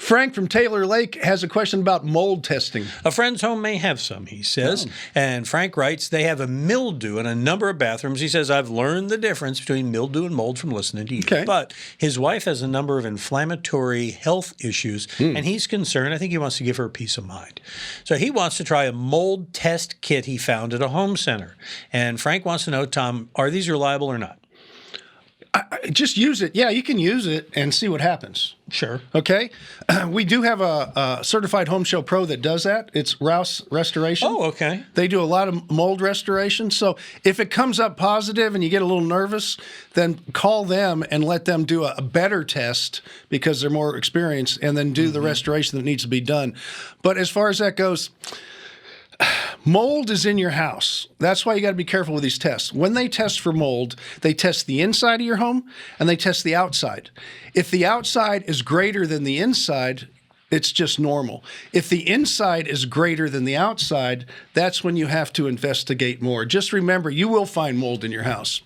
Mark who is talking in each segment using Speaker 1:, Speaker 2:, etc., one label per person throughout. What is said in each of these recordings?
Speaker 1: Frank from Taylor Lake has a question about mold testing.
Speaker 2: A friend's home may have some, he says.
Speaker 1: Oh.
Speaker 2: And Frank writes, they have a mildew in a number of bathrooms. He says, I've learned the difference between mildew and mold from listening to you.
Speaker 1: Okay.
Speaker 2: But his wife has a number of inflammatory health issues, and he's concerned. I think he wants to give her peace of mind. So he wants to try a mold test kit he found at a home center. And Frank wants to know, Tom, are these reliable or not?
Speaker 1: Just use it. Yeah, you can use it and see what happens.
Speaker 2: Sure.
Speaker 1: Okay. We do have a certified Home Show Pro that does that. It's Rouse Restoration.
Speaker 2: Oh, okay.
Speaker 1: They do a lot of mold restoration. So if it comes up positive and you get a little nervous, then call them and let them do a better test because they're more experienced, and then do the restoration that needs to be done. But as far as that goes, mold is in your house. That's why you got to be careful with these tests. When they test for mold, they test the inside of your home and they test the outside. If the outside is greater than the inside, it's just normal. If the inside is greater than the outside, that's when you have to investigate more. Just remember, you will find mold in your house.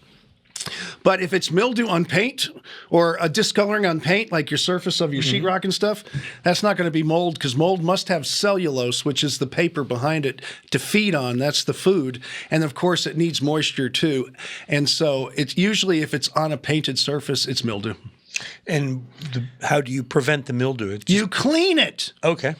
Speaker 1: But if it's mildew on paint or a discoloring on paint, like your surface of your sheetrock and stuff, that's not going to be mold, because mold must have cellulose, which is the paper behind it, to feed on. That's the food. And of course, it needs moisture too. And so it's usually, if it's on a painted surface, it's mildew.
Speaker 2: And how do you prevent the mildew?
Speaker 1: You clean it.
Speaker 2: Okay.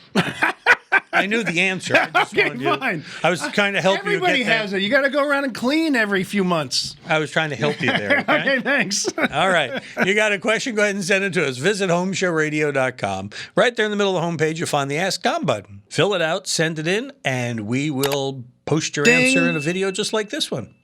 Speaker 2: I knew the answer. I just
Speaker 1: Okay,
Speaker 2: wanted
Speaker 1: fine.
Speaker 2: I was trying to help
Speaker 1: Everybody
Speaker 2: you get
Speaker 1: has it. You got to go around and clean every few months.
Speaker 2: I was trying to help you there. Okay?
Speaker 1: Okay, thanks.
Speaker 2: All right. You got a question? Go ahead and send it to us. Visit HomeShowRadio.com. Right there in the middle of the homepage, you'll find the Ask Tom button. Fill it out, send it in, and we will post your
Speaker 1: Ding.
Speaker 2: answer in a video just like this one.